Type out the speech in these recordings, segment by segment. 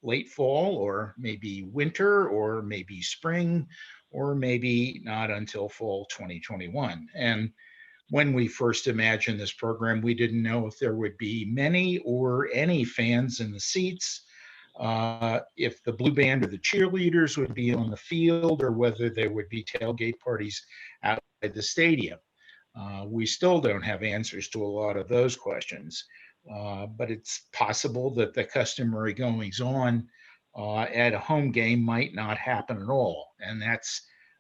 late fall or maybe winter or maybe spring or maybe not until fall 2021. And when we first imagined this program, we didn't know if there would be many or any fans in the seats, if the blue band or the cheerleaders would be on the field, or whether there would be tailgate parties outside the stadium. We still don't have answers to a lot of those questions, but it's possible that the customary goings on at a home game might not happen at all, and that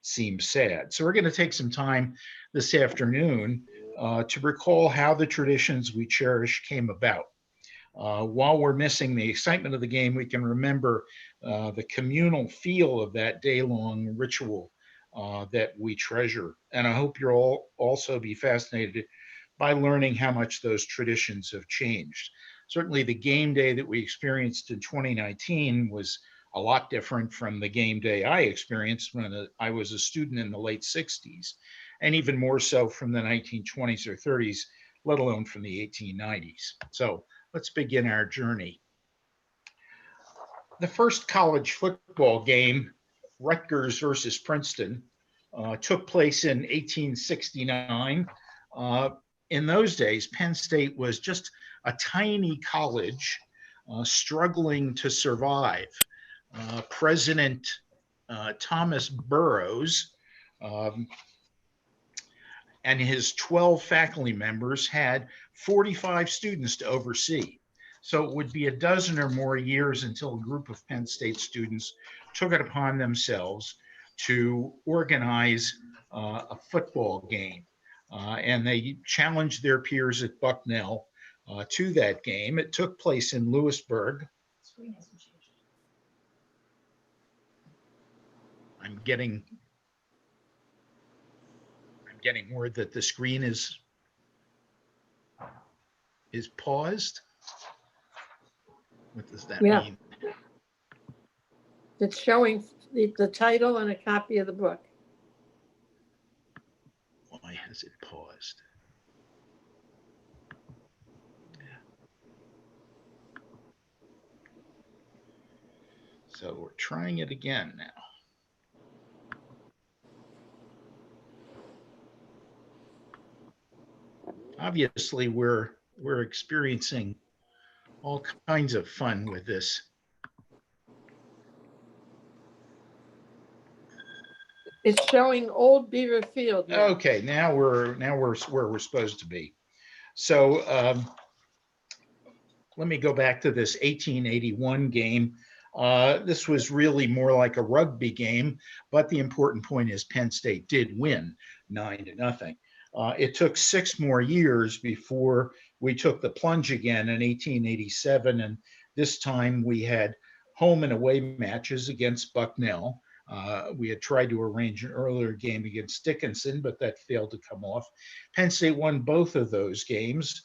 seems sad. So we're going to take some time this afternoon to recall how the traditions we cherish came about. While we're missing the excitement of the game, we can remember the communal feel of that day-long ritual that we treasure. And I hope you'll all also be fascinated by learning how much those traditions have changed. Certainly the game day that we experienced in 2019 was a lot different from the game day I experienced when I was a student in the late 60s, and even more so from the 1920s or 30s, let alone from the 1890s. So let's begin our journey. The first college football game, Rutgers versus Princeton, took place in 1869. In those days, Penn State was just a tiny college struggling to survive. President Thomas Burroughs and his 12 faculty members had 45 students to oversee. So it would be a dozen or more years until a group of Penn State students took it upon themselves to organize a football game. And they challenged their peers at Bucknell to that game. It took place in Lewisburg. I'm getting word that the screen is paused. What does that mean? It's showing the title and a copy of the book. Why has it paused? So we're trying it again now. Obviously, we're experiencing all kinds of fun with this. It's showing Old Beaver Field now. Okay, now we're where we're supposed to be. So let me go back to this 1881 game. This was really more like a rugby game, but the important point is Penn State did win 9-0. It took 6 more years before we took the plunge again in 1887, and this time we had home and away matches against Bucknell. We had tried to arrange an earlier game against Dickinson, but that failed to come off. Penn State won both of those games,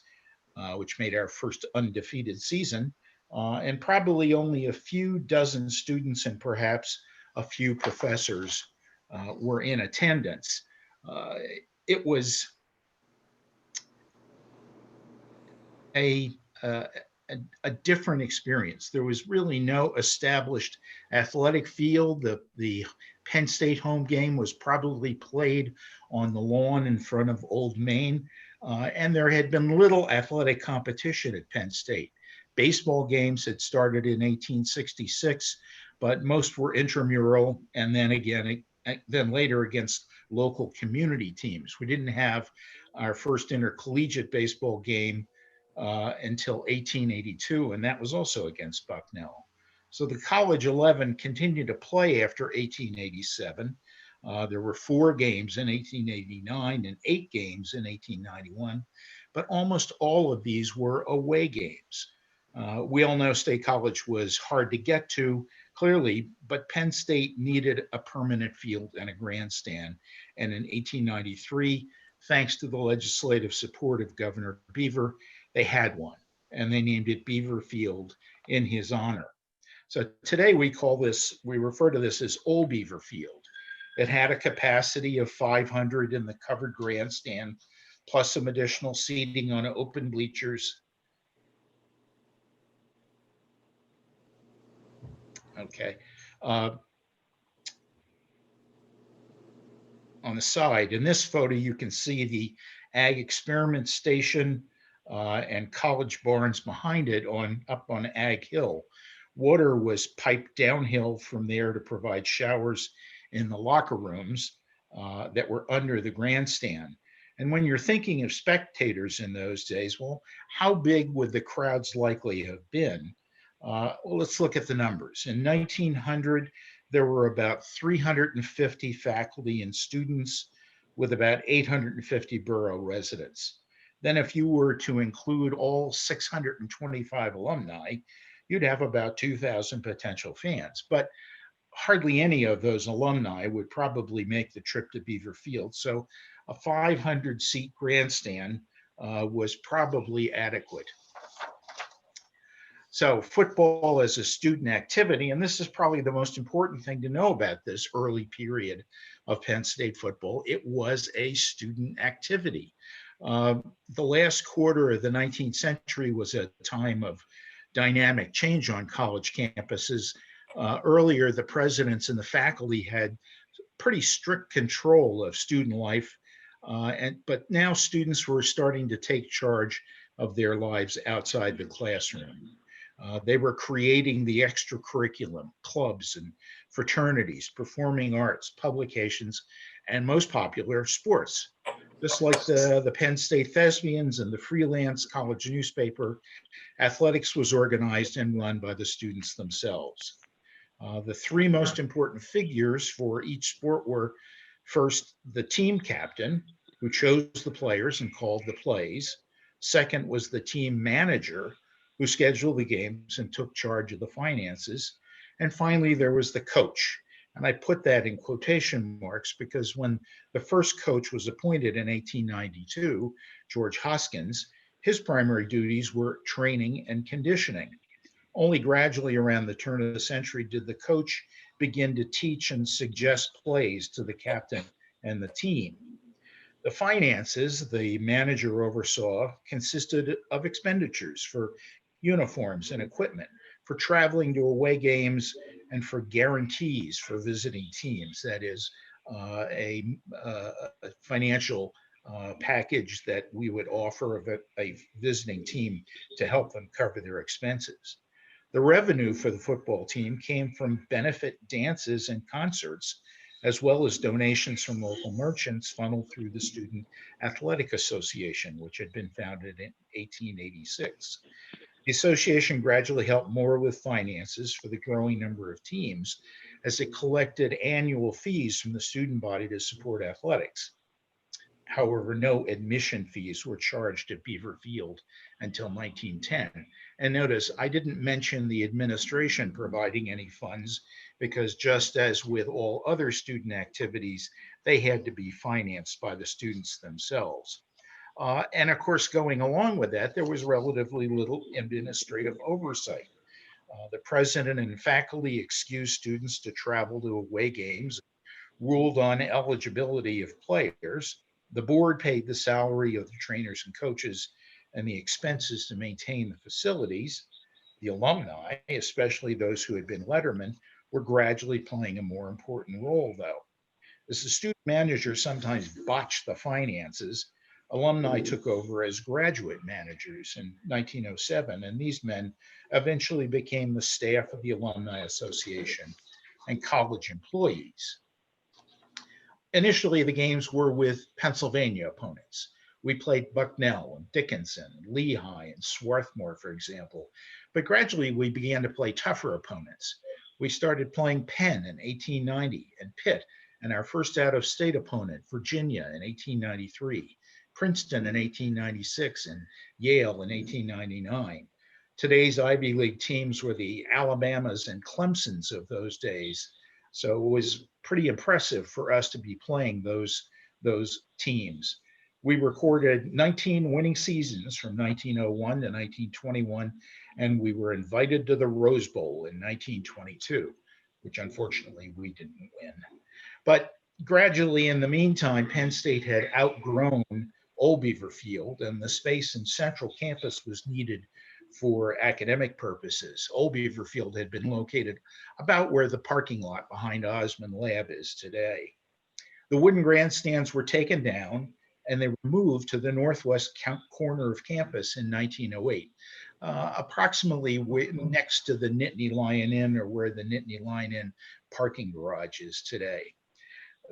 which made our first undefeated season, and probably only a few dozen students and perhaps a few professors were in attendance. It was a different experience. There was really no established athletic field. The Penn State home game was probably played on the lawn in front of Old Main, and there had been little athletic competition at Penn State. Baseball games had started in 1866, but most were intramural, and then later against local community teams. We didn't have our first intercollegiate baseball game until 1882, and that was also against Bucknell. So the College 11 continued to play after 1887. There were 4 games in 1889 and 8 games in 1891, but almost all of these were away games. We all know State College was hard to get to, clearly, but Penn State needed a permanent field and a grandstand. And in 1893, thanks to the legislative support of Governor Beaver, they had one, and they named it Beaver Field in his honor. So today we refer to this as Old Beaver Field. It had a capacity of 500 in the covered grandstand, plus some additional seating on open bleachers. Okay. Uh, on the side, in this photo, you can see the Ag Experiment Station and college barns behind it up on Ag Hill. Water was piped downhill from there to provide showers in the locker rooms that were under the grandstand. And when you're thinking of spectators in those days, well, how big would the crowds likely have been? Well, let's look at the numbers. In 1900, there were about 350 faculty and students with about 850 borough residents. Then, if you were to include all 625 alumni, you'd have about 2,000 potential fans. But hardly any of those alumni would probably make the trip to Beaver Field. So a 500 seat grandstand was probably adequate. So football as a student activity, and this is probably the most important thing to know about this early period of Penn State football, it was a student activity. The last quarter of the 19th century was a time of dynamic change on college campuses. Earlier, the presidents and the faculty had pretty strict control of student life, but now students were starting to take charge of their lives outside the classroom. They were creating the extra curriculum, clubs and fraternities, performing arts, publications, and most popular, sports. Just like the Penn State Thespians and the freelance college newspaper, athletics was organized and run by the students themselves. The three most important figures for each sport were first, the team captain, who chose the players and called the plays. Second was the team manager, who scheduled the games and took charge of the finances. And finally, there was the coach. And I put that in quotation marks because when the first coach was appointed in 1892, George Hoskins, his primary duties were training and conditioning. Only gradually around the turn of the century did the coach begin to teach and suggest plays to the captain and the team. The finances the manager oversaw consisted of expenditures for uniforms and equipment, for traveling to away games, and for guarantees for visiting teams. That is, a financial package that we would offer of a visiting team to help them cover their expenses. The revenue for the football team came from benefit dances and concerts, as well as donations from local merchants funneled through the Student Athletic Association, which had been founded in 1886. The association gradually helped more with finances for the growing number of teams as it collected annual fees from the student body to support athletics. However, no admission fees were charged at Beaver Field until 1910. And notice, I didn't mention the administration providing any funds because just as with all other student activities, they had to be financed by the students themselves. And of course, going along with that, there was relatively little administrative oversight. The president and faculty excused students to travel to away games, ruled on eligibility of players. The board paid the salary of the trainers and coaches and the expenses to maintain the facilities. The alumni, especially those who had been lettermen, were gradually playing a more important role, though. As the student manager sometimes botched the finances, alumni took over as graduate managers in 1907, and these men eventually became the staff of the Alumni Association and college employees. Initially, the games were with Pennsylvania opponents. We played Bucknell and Dickinson, and Lehigh and Swarthmore, for example. But gradually, we began to play tougher opponents. We started playing Penn in 1890 and Pitt, and our first out-of-state opponent, Virginia, in 1893, Princeton in 1896, and Yale in 1899. Today's Ivy League teams were the Alabamas and Clemsons of those days. So it was pretty impressive for us to be playing those teams. We recorded 19 winning seasons from 1901 to 1921, and we were invited to the Rose Bowl in 1922, which unfortunately we didn't win. But gradually, in the meantime, Penn State had outgrown Old Beaver Field, and the space in Central Campus was needed for academic purposes. Old Beaver Field had been located about where the parking lot behind Osmond Lab is today. The wooden grandstands were taken down and they were moved to the northwest corner of campus in 1908, approximately next to the Nittany Lion Inn, or where the Nittany Lion Inn parking garage is today.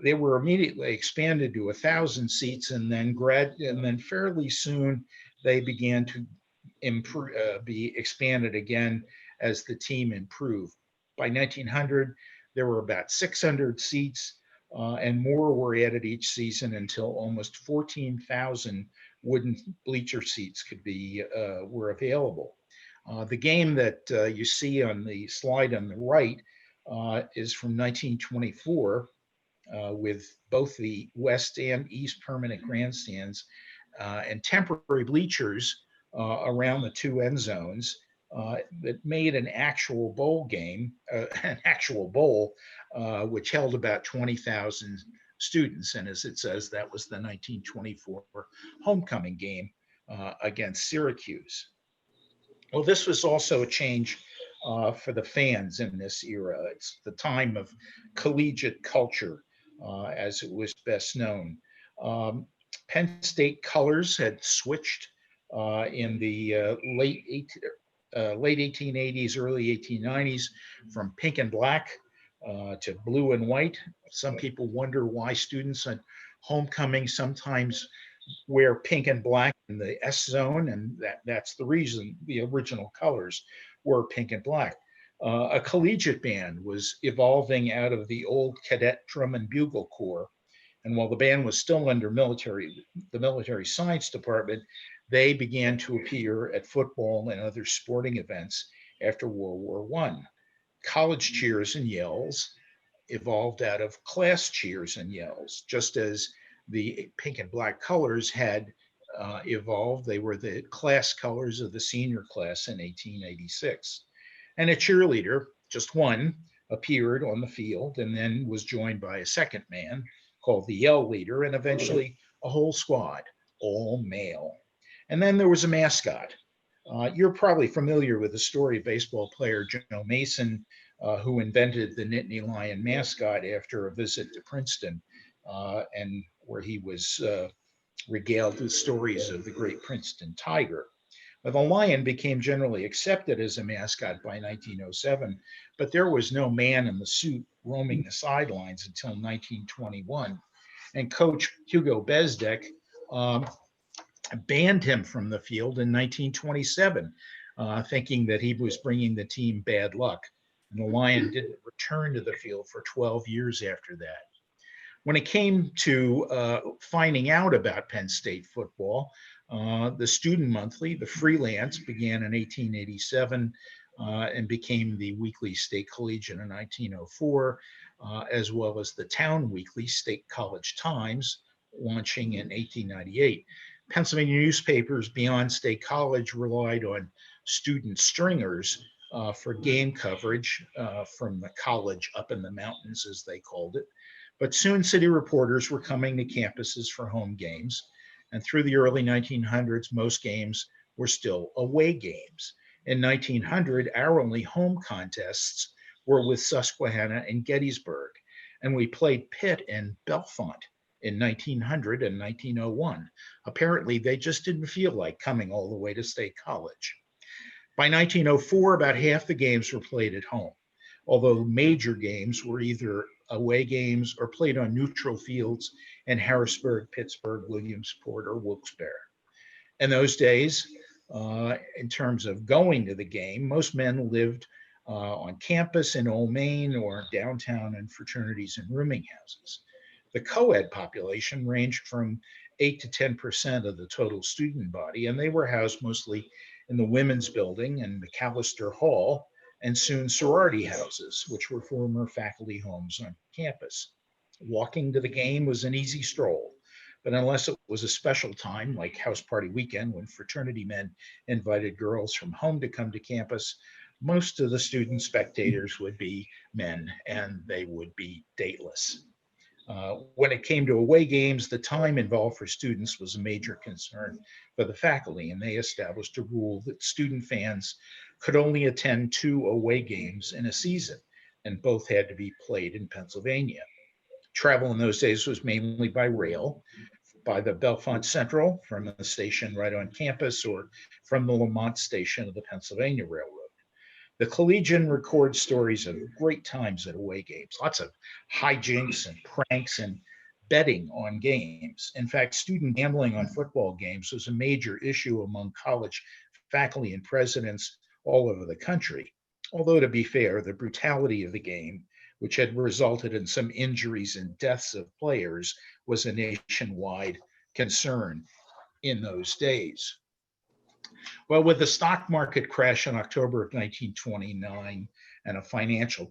They were immediately expanded to 1,000 seats, and then fairly soon they began to be expanded again as the team improved. By 1900, there were about 600 seats, and more were added each season until almost 14,000 wooden bleacher seats were available. The game that you see on the slide on the right is from 1924, with both the west and east permanent grandstands and temporary bleachers around the two end zones, that made an actual bowl game, an actual bowl, which held about 20,000 students. And as it says, that was the 1924 homecoming game against Syracuse. Well, this was also a change for the fans in this era. It's the time of collegiate culture, as it was best known. Penn State colors had switched in the late 1880s, early 1890s, from pink and black to blue and white. Some people wonder why students at homecoming sometimes wear pink and black in the S zone, and that's the reason. The original colors were pink and black. A collegiate band was evolving out of the old cadet drum and bugle corps, and while the band was still under the military science department, they began to appear at football and other sporting events after World War I. College cheers and yells evolved out of class cheers and yells, just as the pink and black colors had evolved. They were the class colors of the senior class in 1886. And a cheerleader, just one, appeared on the field and then was joined by a second man called the yell leader, and eventually a whole squad, all male. And then there was a mascot. You're probably familiar with the story of baseball player Joe Mason, who invented the Nittany Lion mascot after a visit to Princeton, and where he was regaled with stories of the great Princeton tiger. Well, the lion became generally accepted as a mascot by 1907, but there was no man in the suit roaming the sidelines until 1921. And coach Hugo Bezdek banned him from the field in 1927, thinking that he was bringing the team bad luck. And the lion didn't return to the field for 12 years after that. When it came to finding out about Penn State football, the Student Monthly, the Freelance, began in 1887 and became the Weekly State Collegian in 1904, as well as the Town Weekly, State College Times, launching in 1898. Pennsylvania newspapers beyond State College relied on student stringers for game coverage from the college up in the mountains, as they called it. But soon city reporters were coming to campuses for home games. And through the early 1900s, most games were still away games. In 1900, our only home contests were with Susquehanna and Gettysburg. And we played Pitt and Bellefonte in 1900 and 1901. Apparently, they just didn't feel like coming all the way to State College. By 1904, about half the games were played at home, although major games were either away games or played on neutral fields in Harrisburg, Pittsburgh, Williamsport, or Wilkes-Barre. In those days, in terms of going to the game, most men lived on campus in Old Main or downtown in fraternities and rooming houses. The co-ed population ranged from 8 to 10% of the total student body, and they were housed mostly in the women's building and McAllister Hall, and soon sorority houses, which were former faculty homes on campus. Walking to the game was an easy stroll, but unless it was a special time like house party weekend when fraternity men invited girls from home to come to campus, most of the student spectators would be men, and they would be dateless. When it came to away games, the time involved for students was a major concern for the faculty, and they established a rule that student fans could only attend 2 away games in a season, and both had to be played in Pennsylvania. Travel in those days was mainly by rail, by the Bellefonte Central from the station right on campus, or from the Lamont station of the Pennsylvania Railroad. The Collegian records stories of great times at away games, lots of hijinks and pranks and betting on games. In fact, student gambling on football games was a major issue among college faculty and presidents all over the country. Although, to be fair, the brutality of the game, which had resulted in some injuries and deaths of players, was a nationwide concern in those days. Well, with the stock market crash in October of 1929 and a financial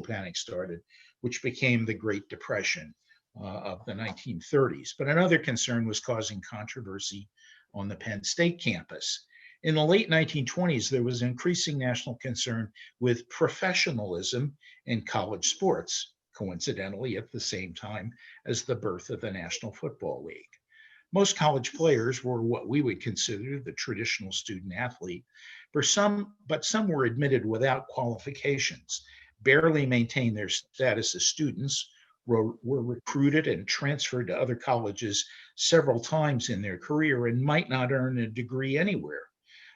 panic started, which became the Great Depression of the 1930s. But another concern was causing controversy on the Penn State campus. In the late 1920s, there was increasing national concern with professionalism in college sports, coincidentally at the same time as the birth of the National Football League. Most college players were what we would consider the traditional student athlete, but some were admitted without qualifications, barely maintained their status as students, were recruited and transferred to other colleges several times in their career, and might not earn a degree anywhere.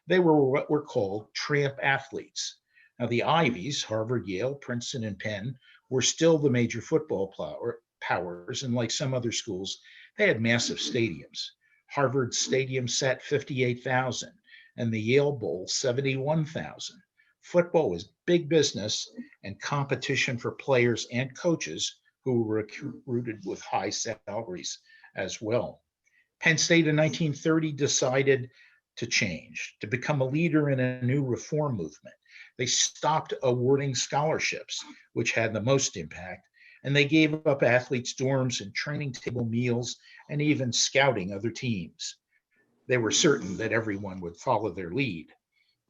They were what were called tramp athletes. Now, the Ivies, Harvard, Yale, Princeton, and Penn, were still the major football powers, and like some other schools, they had massive stadiums. Harvard Stadium sat 58,000, and the Yale Bowl 71,000. Football was big business and competition for players and coaches who were recruited with high salaries as well. Penn State in 1930 decided to change, to become a leader in a new reform movement. They stopped awarding scholarships, which had the most impact, and they gave up athletes' dorms and training table meals and even scouting other teams. They were certain that everyone would follow their lead.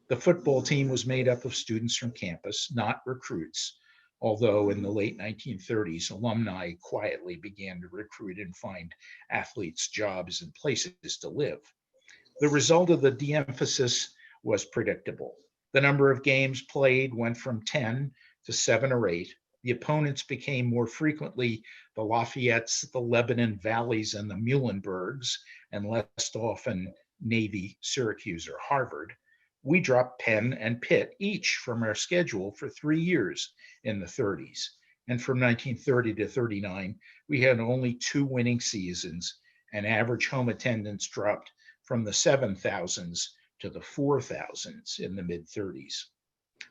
The football team was made up of students from campus, not recruits, although in the late 1930s, alumni quietly began to recruit and find athletes jobs and places to live. The result of the de-emphasis was predictable. The number of games played went from 10 to 7 or 8. The opponents became more frequently the Lafayettes, the Lebanon Valleys, and the Muhlenbergs, and less often Navy, Syracuse, or Harvard. We dropped Penn and Pitt each from our schedule for 3 years in the 30s. And from 1930 to 39, we had only 2 winning seasons, and average home attendance dropped from the 7,000s to the 4,000s in the mid 30s.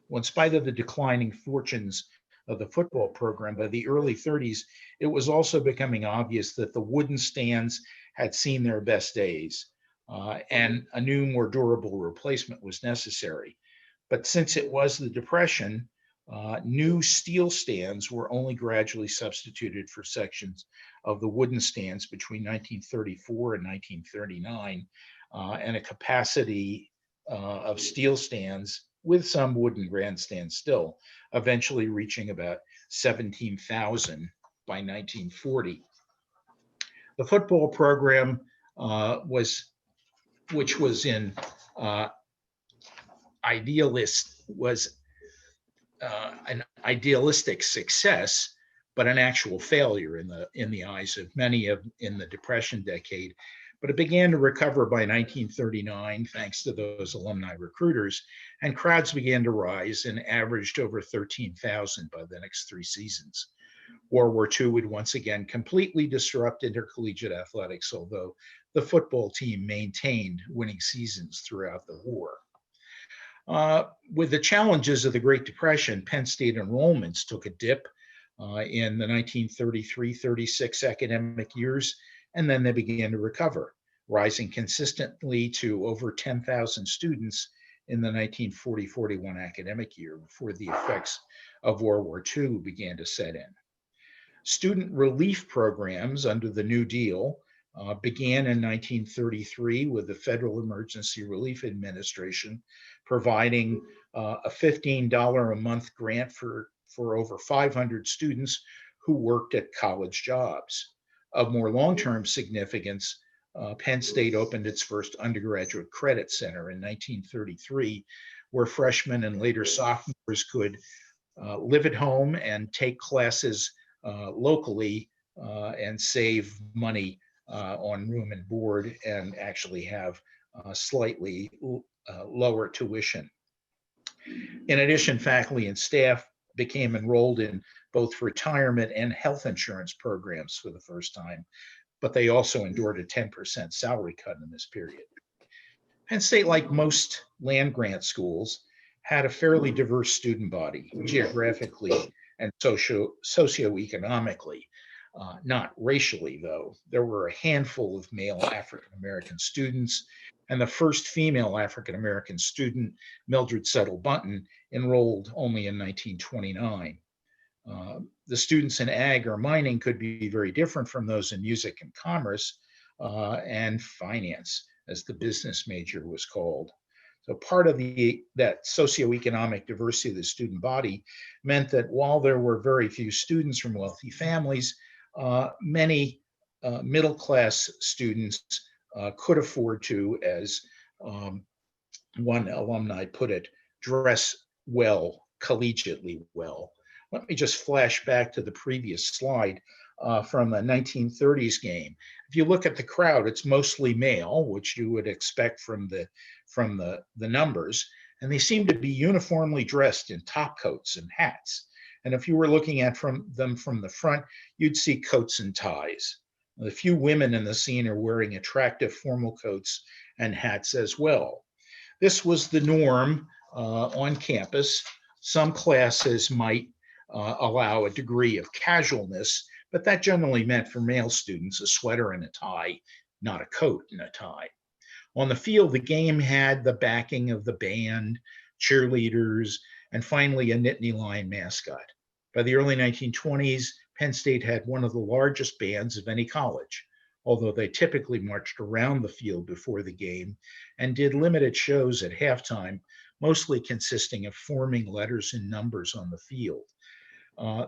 Well, in spite of the declining fortunes of the football program, by the early 30s, it was also becoming obvious that the wooden stands had seen their best days, and a new, more durable replacement was necessary. But since it was the Depression, new steel stands were only gradually substituted for sections of the wooden stands between 1934 and 1939, and a capacity of steel stands with some wooden grandstands still, eventually reaching about 17,000 by 1940. The football program which was in was an idealistic success, but an actual failure in the eyes of many in the Depression decade. But it began to recover by 1939, thanks to those alumni recruiters, and crowds began to rise and averaged over 13,000 by the next 3 seasons. World War II would once again completely disrupt intercollegiate athletics, although the football team maintained winning seasons throughout the war. With the challenges of the Great Depression, Penn State enrollments took a dip in the 1933-36 academic years, and then they began to recover, rising consistently to over 10,000 students in the 1940-41 academic year before the effects of World War II began to set in. Student relief programs under the New Deal began in 1933 with the Federal Emergency Relief Administration providing a $15 a month grant for over 500 students who worked at college jobs. Of more long-term significance, Penn State opened its first undergraduate credit center in 1933, where freshmen and later sophomores could live at home and take classes locally and save money on room and board and actually have slightly lower tuition. In addition, faculty and staff became enrolled in both retirement and health insurance programs for the first time, but they also endured a 10% salary cut in this period. Penn State, like most land grant schools, had a fairly diverse student body, geographically and socioeconomically, not racially, though. There were a handful of male African American students, and the first female African American student, Mildred Settle Bunton, enrolled only in 1929. The students in ag or mining could be very different from those in music and commerce and finance, as the business major was called. So part of that socioeconomic diversity of the student body meant that while there were very few students from wealthy families, many middle-class students could afford to, as one alumni put it, dress well, collegiately well. Let me just flash back to the previous slide from the 1930s game. If you look at the crowd, it's mostly male, which you would expect from the numbers, and they seem to be uniformly dressed in top coats and hats. And if you were looking at them from the front, you'd see coats and ties. The few women in the scene are wearing attractive formal coats and hats as well. This was the norm on campus. Some classes might allow a degree of casualness, but that generally meant for male students a sweater and a tie, not a coat and a tie. On the field, the game had the backing of the band, cheerleaders, and finally a Nittany Lion mascot. By the early 1920s, Penn State had one of the largest bands of any college, although they typically marched around the field before the game and did limited shows at halftime, mostly consisting of forming letters and numbers on the field.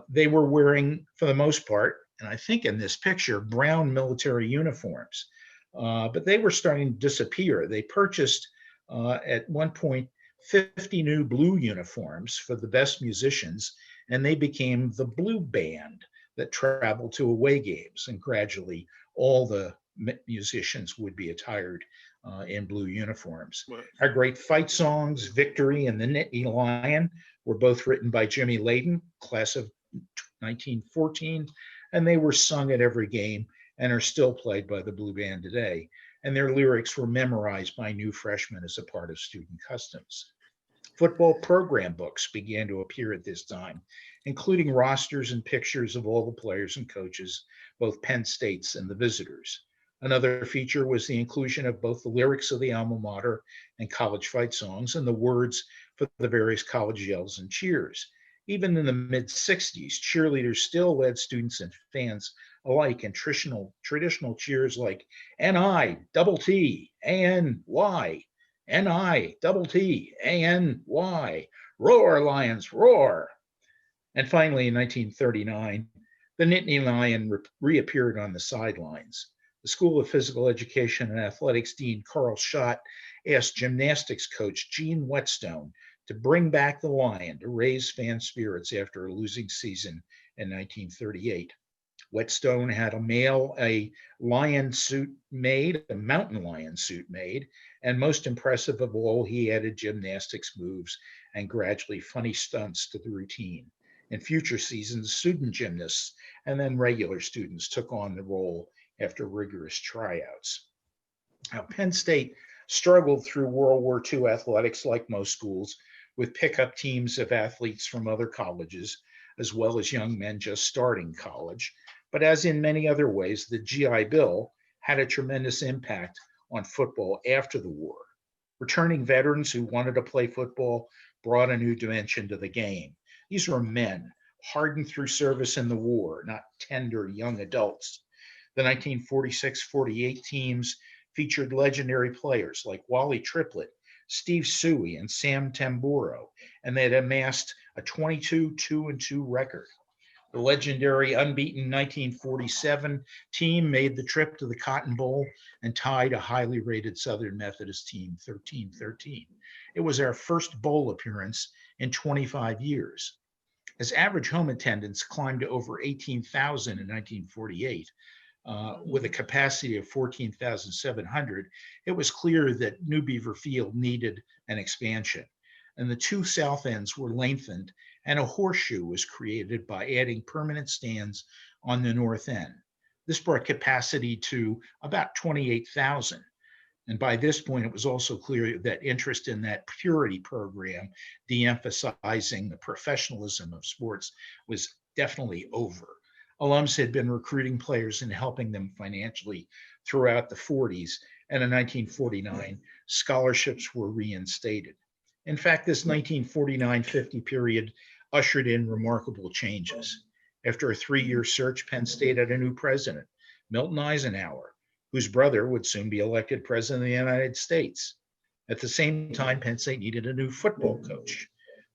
They were wearing, for the most part, and I think in this picture, brown military uniforms, but they were starting to disappear. They purchased at one point 50 new blue uniforms for the best musicians, and they became the blue band that traveled to away games, and gradually all the musicians would be attired in blue uniforms. Our great fight songs, Victory and the Nittany Lion, were both written by Jimmy Layden, class of 1914, and they were sung at every game and are still played by the Blue Band today. And their lyrics were memorized by new freshmen as a part of student customs. Football program books began to appear at this time, including rosters and pictures of all the players and coaches, both Penn State's and the visitors. Another feature was the inclusion of both the lyrics of the alma mater and college fight songs and the words for the various college yells and cheers. Even in the mid-60s, cheerleaders still led students and fans alike in traditional cheers like N-I, double T, A-N-Y, N-I, double T, A-N-Y, roar, Lions, roar. And finally, in 1939, the Nittany Lion reappeared on the sidelines. The School of Physical Education and Athletics Dean Carl Schott asked gymnastics coach Gene Whetstone to bring back the Lion to raise fan spirits after a losing season in 1938. Whetstone had a lion suit made, a mountain lion suit made, and most impressive of all, he added gymnastics moves and gradually funny stunts to the routine. In future seasons, student gymnasts and then regular students took on the role after rigorous tryouts. Now, Penn State struggled through World War II athletics like most schools, with pickup teams of athletes from other colleges, as well as young men just starting college. But as in many other ways, the GI Bill had a tremendous impact on football after the war. Returning veterans who wanted to play football brought a new dimension to the game. These were men hardened through service in the war, not tender young adults. The 1946-48 teams featured legendary players like Wally Triplett, Steve Suey, and Sam Tamburo, and they had amassed a 22-2-2 record. The legendary unbeaten 1947 team made the trip to the Cotton Bowl and tied a highly rated Southern Methodist team 13-13. It was our first bowl appearance in 25 years. As average home attendance climbed to over 18,000 in 1948, with a capacity of 14,700, it was clear that New Beaver Field needed an expansion. And the two south ends were lengthened, and a horseshoe was created by adding permanent stands on the north end. This brought capacity to about 28,000. And by this point, it was also clear that interest in that purity program, de-emphasizing the professionalism of sports, was definitely over. Alums had been recruiting players and helping them financially throughout the 40s, and in 1949, scholarships were reinstated. In fact, this 1949-50 period ushered in remarkable changes. After a 3-year search, Penn State had a new president, Milton Eisenhower, whose brother would soon be elected president of the United States. At the same time, Penn State needed a new football coach.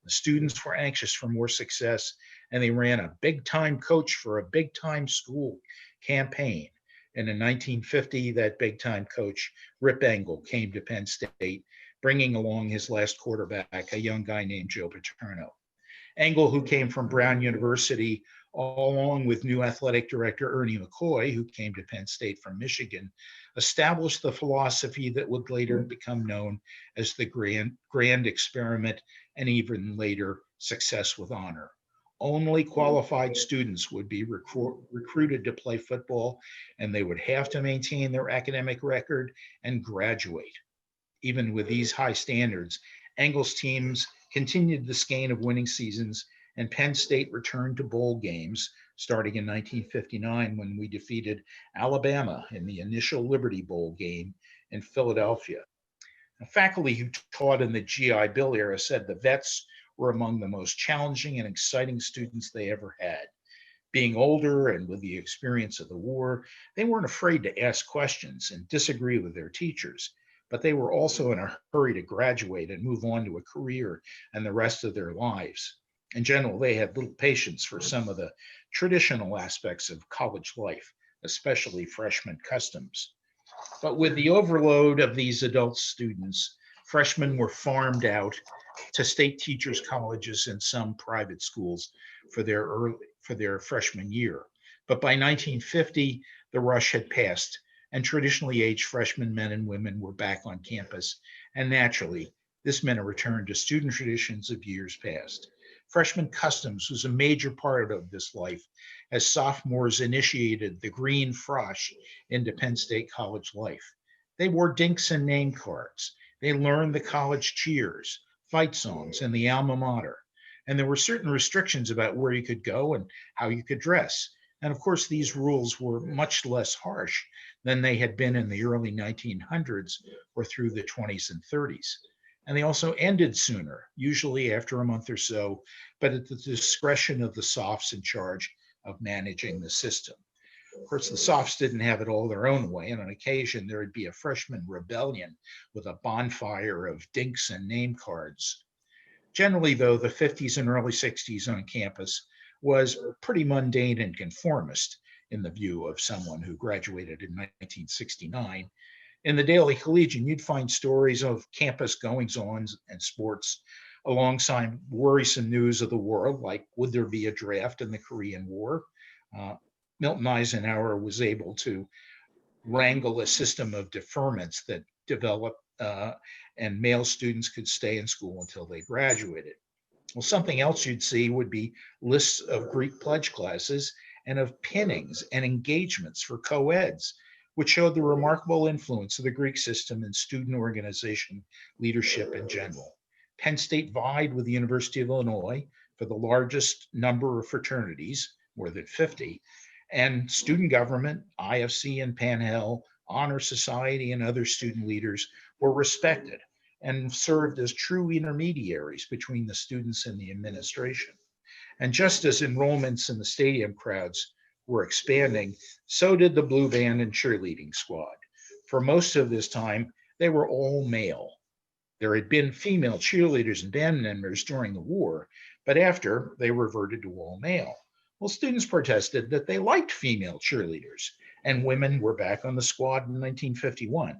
The students were anxious for more success, and they ran a big time coach for a big time school campaign. And in 1950, that big time coach, Rip Engel, came to Penn State, bringing along his last quarterback, a young guy named Joe Paterno. Engel, who came from Brown University, along with new athletic director Ernie McCoy, who came to Penn State from Michigan, established the philosophy that would later become known as the grand experiment, and even later, success with honor. Only qualified students would be recruited to play football, and they would have to maintain their academic record and graduate. Even with these high standards, Engel's teams continued the skein of winning seasons, and Penn State returned to bowl games starting in 1959 when we defeated Alabama in the initial Liberty Bowl game in Philadelphia. A faculty who taught in the GI Bill era said the vets were among the most challenging and exciting students they ever had. Being older and with the experience of the war, they weren't afraid to ask questions and disagree with their teachers, but they were also in a hurry to graduate and move on to a career and the rest of their lives. In general, they had little patience for some of the traditional aspects of college life, especially freshman customs. But with the overload of these adult students, freshmen were farmed out to state teachers' colleges and some private schools for their freshman year. But by 1950, the rush had passed, and traditionally aged freshmen men and women were back on campus. And naturally, this meant a return to student traditions of years past. Freshman customs was a major part of this life as sophomores initiated the green frosh into Penn State college life. They wore dinks and name cards. They learned the college cheers, fight songs, and the alma mater. And there were certain restrictions about where you could go and how you could dress. And of course, these rules were much less harsh than they had been in the early 1900s or through the 20s and 30s. And they also ended sooner, usually after a month or so, but at the discretion of the softs in charge of managing the system. Of course, the softs didn't have it all their own way, and on occasion there would be a freshman rebellion with a bonfire of dinks and name cards. Generally, though, the 50s and early 60s on campus was pretty mundane and conformist in the view of someone who graduated in 1969. In the Daily Collegian, you'd find stories of campus goings-ons and sports alongside worrisome news of the world, like would there be a draft in the Korean War? Milton Eisenhower was able to wrangle a system of deferments that developed, and male students could stay in school until they graduated. Well, something else you'd see would be lists of Greek pledge classes and of pinnings and engagements for co-eds, which showed the remarkable influence of the Greek system in student organization leadership in general. Penn State vied with the University of Illinois for the largest number of fraternities, more than 50, and student government, IFC and Pan-Hel, Honor Society, and other student leaders were respected and served as true intermediaries between the students and the administration. And just as enrollments in the stadium crowds were expanding, so did the blue band and cheerleading squad. For most of this time, they were all male. There had been female cheerleaders and band members during the war, but after, they reverted to all male. Well, students protested that they liked female cheerleaders, and women were back on the squad in 1951.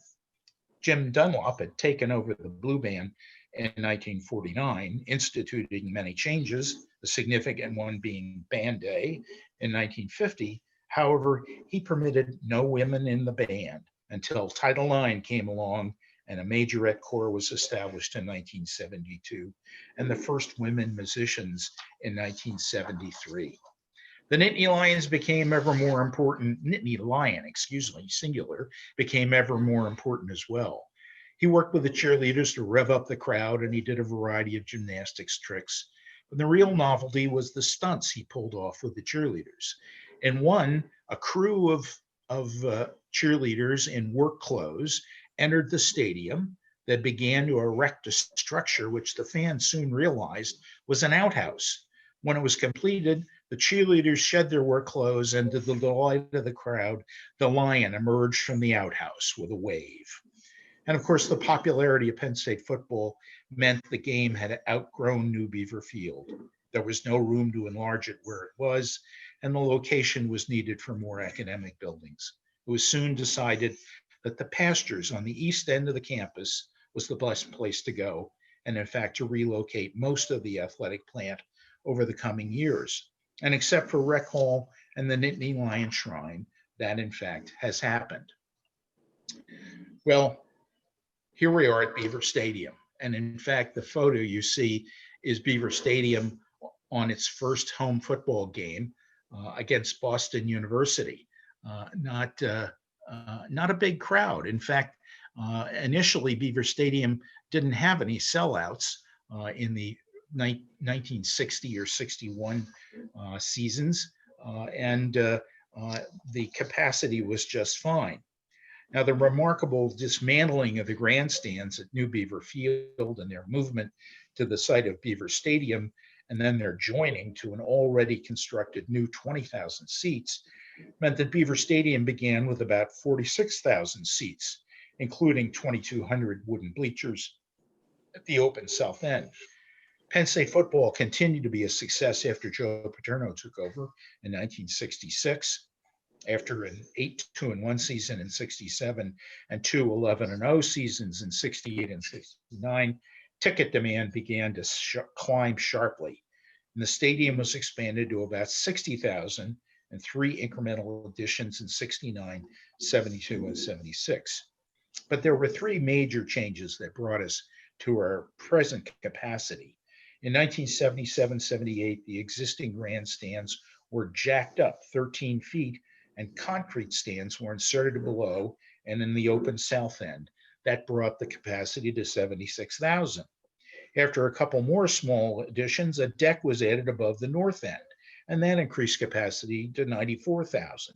Jim Dunlop had taken over the Blue Band in 1949, instituting many changes, the significant one being Band Day in 1950. However, he permitted no women in the band until Title IX came along and a majorette corps was established in 1972, and the first women musicians in 1973. The Nittany Lions became ever more important. Nittany Lion, excuse me, singular, became ever more important as well. He worked with the cheerleaders to rev up the crowd, and he did a variety of gymnastics tricks. But the real novelty was the stunts he pulled off with the cheerleaders. In one, a crew of cheerleaders in work clothes entered the stadium that began to erect a structure which the fans soon realized was an outhouse. When it was completed, the cheerleaders shed their work clothes, and to the delight of the crowd, the lion emerged from the outhouse with a wave. And of course, the popularity of Penn State football meant the game had outgrown New Beaver Field. There was no room to enlarge it where it was, and the location was needed for more academic buildings. It was soon decided that the pastures on the east end of the campus was the best place to go, and in fact, to relocate most of the athletic plant over the coming years. And except for Rec Hall and the Nittany Lion Shrine, that in fact has happened. Well, here we are at Beaver Stadium. And in fact, the photo you see is Beaver Stadium on its first home football game against Boston University. Not a big crowd. In fact, initially Beaver Stadium didn't have any sellouts in the 1960 or 61 seasons, and the capacity was just fine. Now, the remarkable dismantling of the grandstands at New Beaver Field and their movement to the site of Beaver Stadium, and then their joining to an already constructed new 20,000 seats, meant that Beaver Stadium began with about 46,000 seats, including 2,200 wooden bleachers at the open south end. Penn State football continued to be a success after Joe Paterno took over in 1966. After an 8-2-1 season in 67 and 2-11-0 seasons in 68 and 69, ticket demand began to climb sharply. And the stadium was expanded to about 60,000 and three incremental additions in 69, 72, and 76. But there were three major changes that brought us to our present capacity. In 1977-78, the existing grandstands were jacked up 13 feet, and concrete stands were inserted below and in the open south end. That brought the capacity to 76,000. After a couple more small additions, a deck was added above the north end, and that increased capacity to 94,000.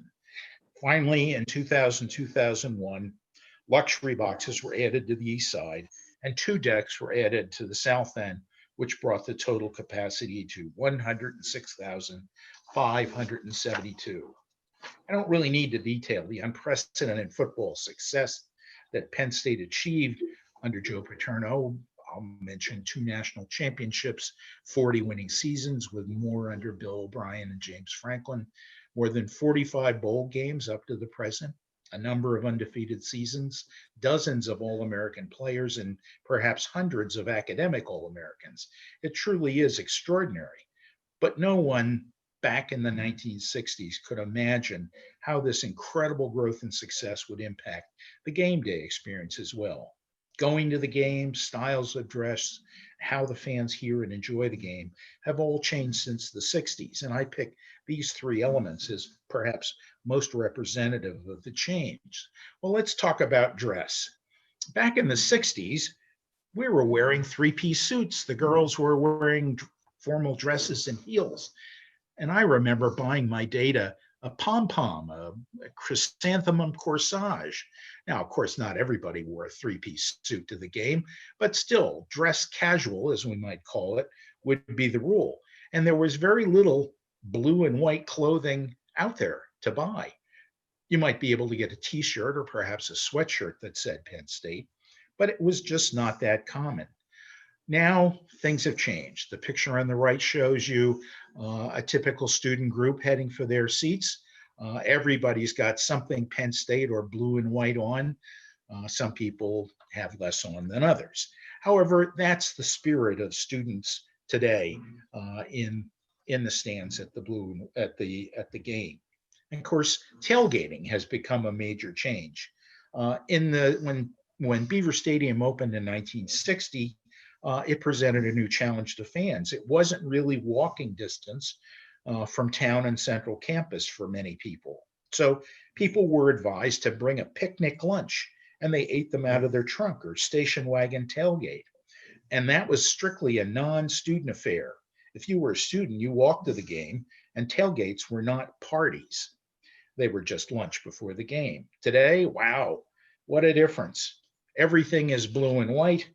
Finally, in 2000-2001, luxury boxes were added to the east side, and two decks were added to the south end, which brought the total capacity to 106,572. I don't really need to detail the unprecedented football success that Penn State achieved under Joe Paterno. I'll mention 2 national championships, 40 winning seasons with more under Bill O'Brien and James Franklin, more than 45 bowl games up to the present, a number of undefeated seasons, dozens of All-American players, and perhaps hundreds of academic All-Americans. It truly is extraordinary. But no one back in the 1960s could imagine how this incredible growth and success would impact the game day experience as well. Going to the game, styles of dress, how the fans hear and enjoy the game have all changed since the 60s. And I pick these three elements as perhaps most representative of the change. Well, let's talk about dress. Back in the 60s, we were wearing three-piece suits. The girls were wearing formal dresses and heels. And I remember buying my data a pom-pom, a chrysanthemum corsage. Now, of course, not everybody wore a three-piece suit to the game, but still, dress casual, as we might call it, would be the rule. And there was very little blue and white clothing out there to buy. You might be able to get a t-shirt or perhaps a sweatshirt that said Penn State, but it was just not that common. Now things have changed. The picture on the right shows you a typical student group heading for their seats. Everybody's got something Penn State or blue and white on. Some people have less on than others. However, that's the spirit of students today in the stands at the blue at the game. And of course, tailgating has become a major change. In the when Beaver Stadium opened in 1960, it presented a new challenge to fans. It wasn't really walking distance from town and central campus for many people. So people were advised to bring a picnic lunch, and they ate them out of their trunk or station wagon tailgate. And that was strictly a non-student affair. If you were a student, you walked to the game, and tailgates were not parties. They were just lunch before the game. Today, wow, what a difference. Everything is blue and white,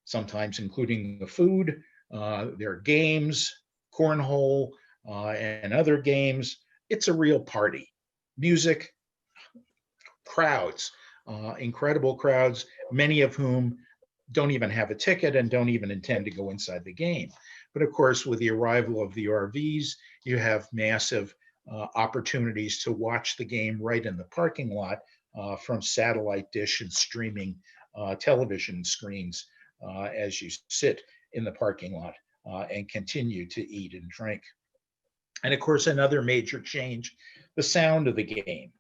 sometimes including the food. There are games, cornhole, and other games. It's a real party. Music, crowds, incredible crowds, many of whom don't even have a ticket and don't even intend to go inside the game. But of course, with the arrival of the RVs, you have massive opportunities to watch the game right in the parking lot from satellite dish and streaming television screens as you sit in the parking lot and continue to eat and drink. And of course, another major change, the sound of the game.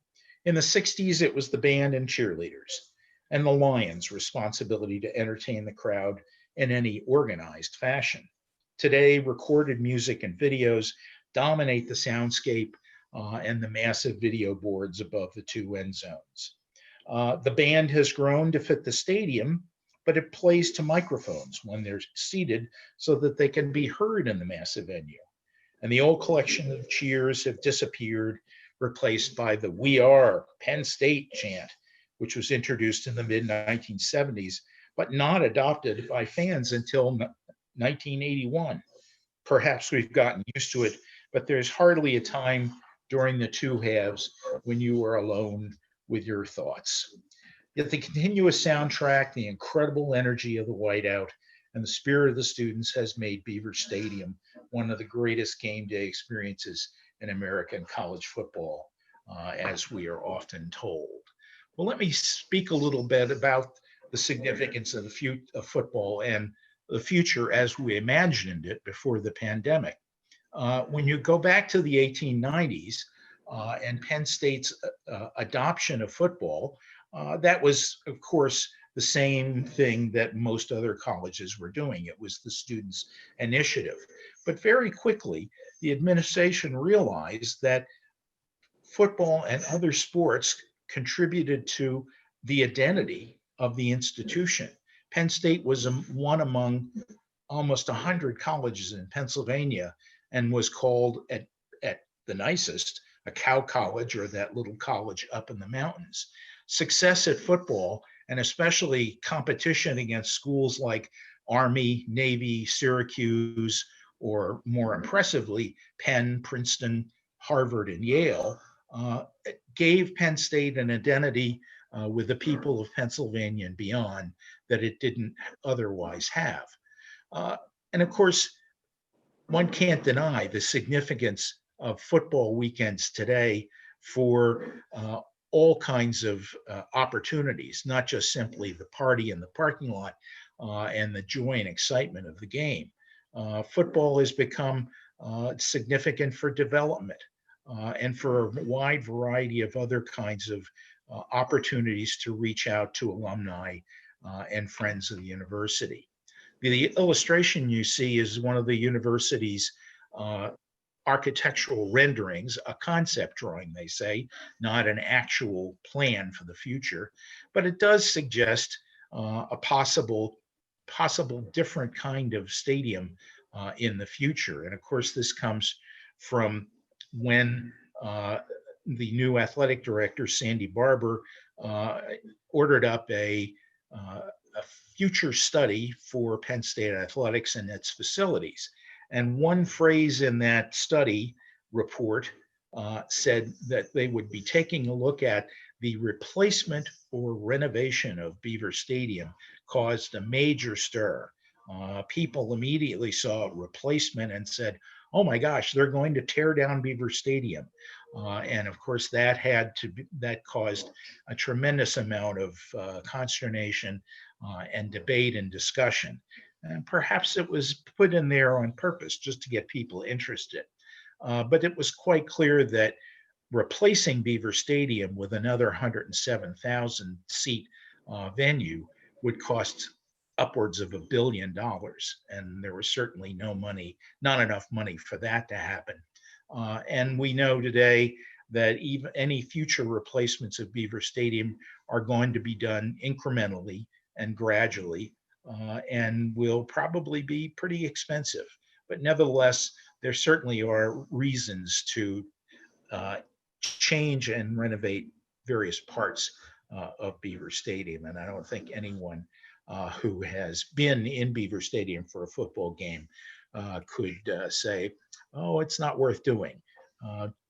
In the 60s, it was the band and cheerleaders, and the Lions' responsibility to entertain the crowd in any organized fashion. Today, recorded music and videos dominate the soundscape and the massive video boards above the two end zones. The band has grown to fit the stadium, but it plays to microphones when they're seated so that they can be heard in the massive venue. And the old collection of cheers have disappeared, replaced by the "We Are Penn State" chant, which was introduced in the mid 1970s, but not adopted by fans until 1981. Perhaps we've gotten used to it, but there's hardly a time during the two halves when you are alone with your thoughts. Yet the continuous soundtrack, the incredible energy of the whiteout, and the spirit of the students has made Beaver Stadium one of the greatest game day experiences in American college football, as we are often told. Well, let me speak a little bit about the significance of of football and the future as we imagined it before the pandemic. When you go back to the 1890s and Penn State's adoption of football, that was, of course, the same thing that most other colleges were doing. It was the students' initiative. But very quickly, the administration realized that football and other sports contributed to the identity of the institution. Penn State was one among almost 100 colleges in Pennsylvania and was called at the nicest a cow college, or that little college up in the mountains. Success at football, and especially competition against schools like Army, Navy, Syracuse, or more impressively, Penn, Princeton, Harvard, and Yale, gave Penn State an identity with the people of Pennsylvania and beyond that it didn't otherwise have. And of course, one can't deny the significance of football weekends today for all kinds of opportunities, not just simply the party in the parking lot and the joy and excitement of the game. Football has become significant for development and for a wide variety of other kinds of opportunities to reach out to alumni and friends of the university. The illustration you see is one of the university's architectural renderings, a concept drawing, they say, not an actual plan for the future, but it does suggest a possible different kind of stadium in the future. And of course, this comes from when the new athletic director, Sandy Barber, ordered up a future study for Penn State athletics and its facilities. And one phrase in that study report said that they would be taking a look at the replacement or renovation of Beaver Stadium caused a major stir. people immediately saw a replacement and said, "Oh my gosh, they're going to tear down Beaver Stadium," and of course that caused a tremendous amount of consternation and debate and discussion. And perhaps it was put in there on purpose just to get people interested. But it was quite clear that replacing Beaver Stadium with another 107,000 seat venue would cost upwards of $1 billion. And there was certainly not enough money for that to happen. And we know today that even any future replacements of Beaver Stadium are going to be done incrementally and gradually, and will probably be pretty expensive. But nevertheless, there certainly are reasons to change and renovate various parts of Beaver Stadium. And I don't think anyone who has been in Beaver Stadium for a football game could say, "Oh, it's not worth doing."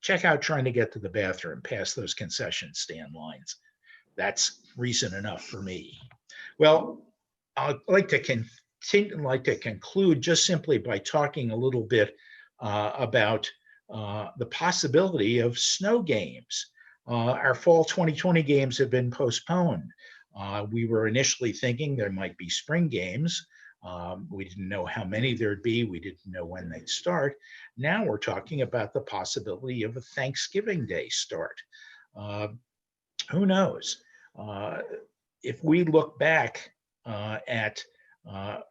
Check out trying to get to the bathroom past those concession stand lines. That's reason enough for me. Well, I'd like to conclude just simply by talking a little bit about the possibility of snow games. Our fall 2020 games have been postponed. We were initially thinking there might be spring games. We didn't know how many there'd be. We didn't know when they'd start. Now we're talking about the possibility of a Thanksgiving Day start. Who knows? If we look back at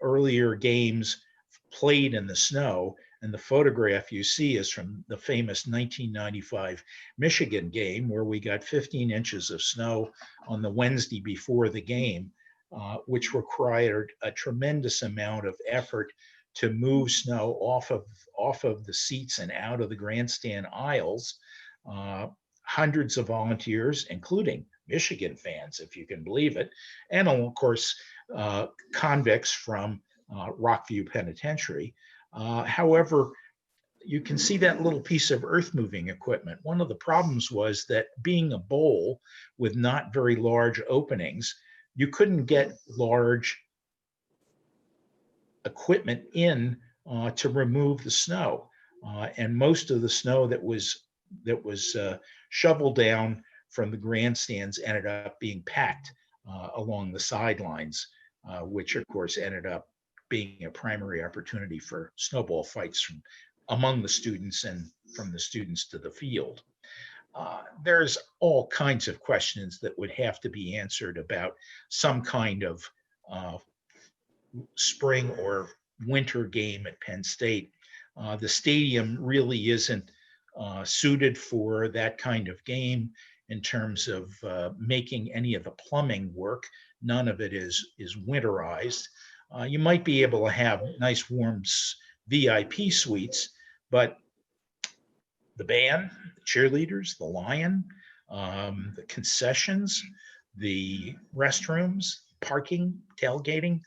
earlier games played in the snow, and the photograph you see is from the famous 1995 Michigan game, where we got 15 inches of snow on the Wednesday before the game, which required a tremendous amount of effort to move snow off of the seats and out of the grandstand aisles. Hundreds of volunteers, including Michigan fans, if you can believe it, and of course, convicts from Rockview Penitentiary. However, you can see that little piece of earth moving equipment. One of the problems was that being a bowl with not very large openings, you couldn't get large equipment in to remove the snow. And most of the snow that was shoveled down from the grandstands ended up being packed along the sidelines, which of course ended up being a primary opportunity for snowball fights among the students and from the students to the field. There's all kinds of questions that would have to be answered about some kind of spring or winter game at Penn State. The stadium really isn't suited for that kind of game in terms of making any of the plumbing work. None of it is winterized. You might be able to have nice warm VIP suites, but the band, the cheerleaders, the lion, the concessions, the restrooms, parking, tailgating,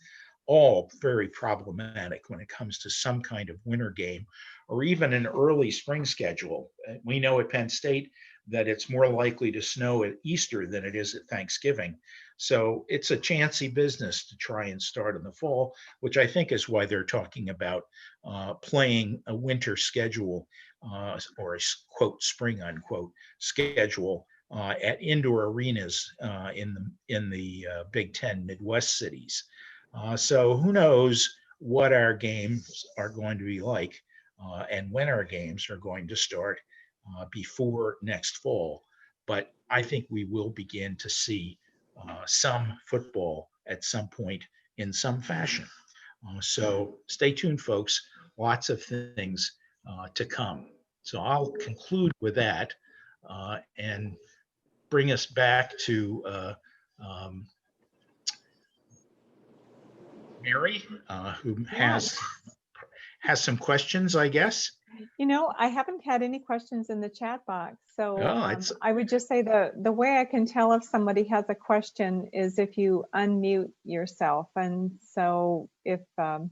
all very problematic when it comes to some kind of winter game or even an early spring schedule. We know at Penn State that it's more likely to snow at Easter than it is at Thanksgiving. So it's a chancy business to try and start in the fall, which I think is why they're talking about playing a winter schedule or a quote spring unquote schedule at indoor arenas in the Big Ten Midwest cities. So who knows what our games are going to be like and when our games are going to start before next fall. But I think we will begin to see some football at some point in some fashion. So stay tuned, folks. Lots of things to come. So I'll conclude with that and bring us back to Mary, who has some questions, I guess. I haven't had any questions in the chat box. So Oh, I would just say the way I can tell if somebody has a question is if you unmute yourself. And so if that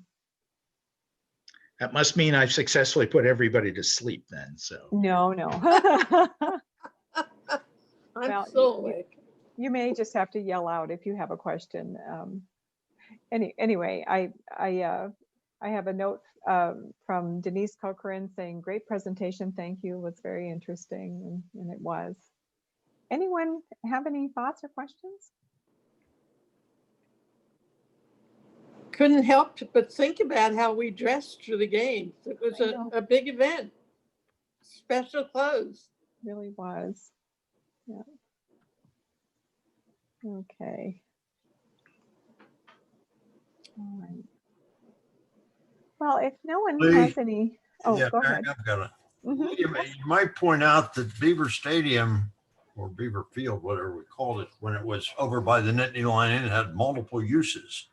must mean I've successfully put everybody to sleep then. So no. I'm Well, so awake. you may just have to yell out if you have a question. anyway, I have a note from Denise Cochran saying, great presentation, thank you, was very interesting, and it was. Anyone have any thoughts or questions? Couldn't help but think about how we dressed for the games. It was a big event. Special clothes. Really was. Yeah. Okay. All right. Well, if no one Lee? has any, oh, Yeah, go Mary, ahead. I've got a. Mhm. You might point out that Beaver Stadium or Beaver Field, whatever we called it, when it was over by the Nittany Lion Inn, it had multiple uses.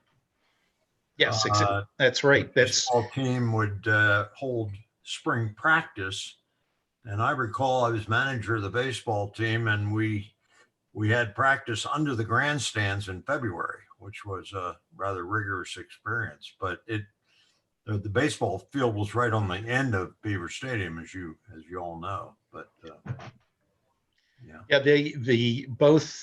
Yes, Uh, that's right. The That's baseball team would hold spring practice, and I recall I was manager of the baseball team, and we had practice under the grandstands in February, which was a rather rigorous experience. But the baseball field was right on the end of Beaver Stadium, as you all know. But yeah, the both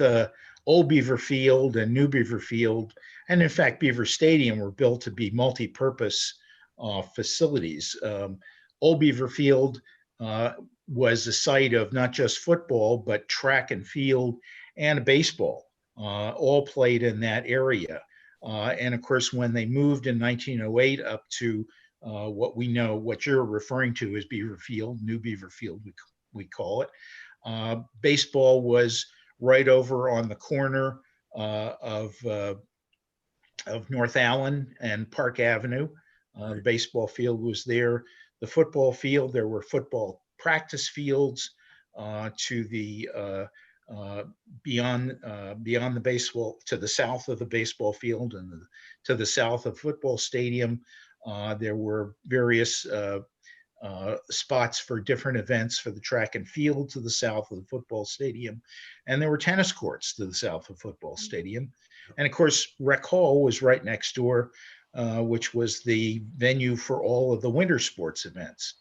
Old Beaver Field and New Beaver Field, and in fact Beaver Stadium, were built to be multi-purpose facilities. Old Beaver Field was a site of not just football, but track and field and baseball, all played in that area. And of course, when they moved in 1908 up to what you're referring to as Beaver Field, New Beaver Field, we call it. Baseball was right over on the corner of North Allen and Park Avenue. The baseball field was there. The football field, there were football practice fields to the beyond the baseball, to the south of the baseball field, and to the south of football stadium. There were various spots for different events for the track and field to the south of the football stadium. And there were tennis courts to the south of football stadium. And of course, Rec Hall was right next door, which was the venue for all of the winter sports events.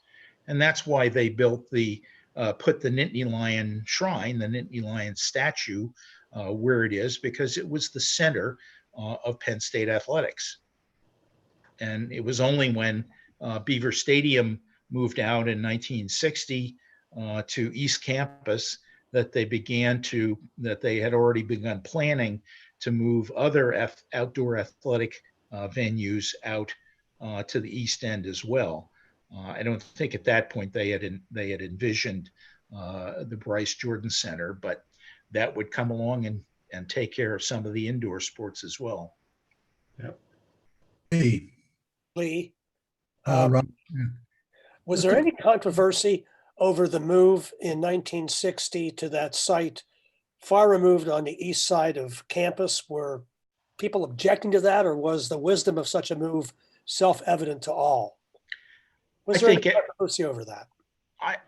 And that's why they built put the Nittany Lion Shrine, the Nittany Lion statue, where it is, because it was the center of Penn State athletics. And it was only when Beaver Stadium moved out in 1960 to East Campus that they had already begun planning to move other outdoor athletic venues out to the East End as well. I don't think at that point they had envisioned the Bryce Jordan Center, but that would come along and take care of some of the indoor sports as well. Yep. Hey, Lee, Rob, was there any controversy over the move in 1960 to that site far removed on the east side of campus? Were people objecting to that, or was the wisdom of such a move self-evident to all? Was there any controversy over that?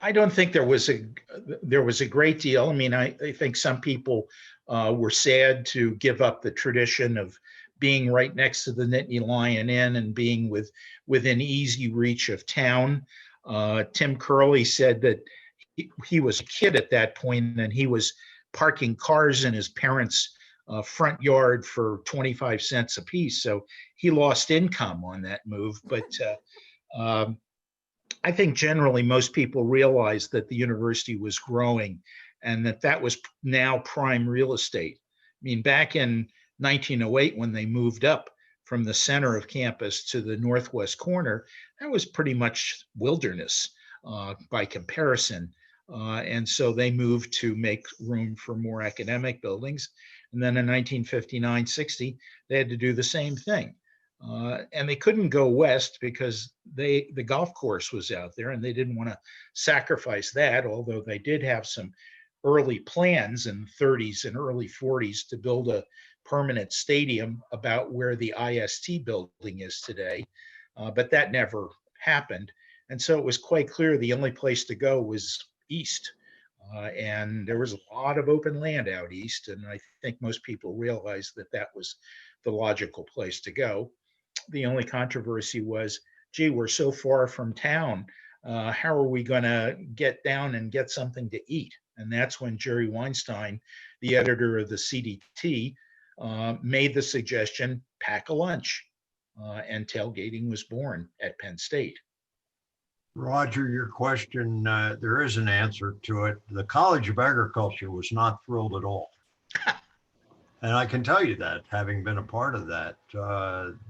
I don't think there was a great deal. I mean, I think some people were sad to give up the tradition of being right next to the Nittany Lion Inn and being within easy reach of town. Tim Curley said that he was a kid at that point, and he was parking cars in his parents' front yard for 25 cents a piece. So he lost income on that move. But I think generally most people realized that the university was growing and that was now prime real estate. I mean, back in 1908, when they moved up from the center of campus to the northwest corner, that was pretty much wilderness by comparison. And so they moved to make room for more academic buildings. And then in 1959-60, they had to do the same thing. And they couldn't go west because the golf course was out there and they didn't want to sacrifice that, although they did have some early plans in the 30s and early 40s to build a permanent stadium about where the IST building is today. But that never happened. And so it was quite clear the only place to go was east. And there was a lot of open land out east. And I think most people realized that that was the logical place to go. The only controversy was, gee, we're so far from town. How are we going to get down and get something to eat? And that's when Jerry Weinstein, the editor of the CDT, made the suggestion, pack a lunch, and tailgating was born at Penn State. Roger, your question, there is an answer to it. The College of Agriculture was not thrilled at all. And I can tell you that, having been a part of that,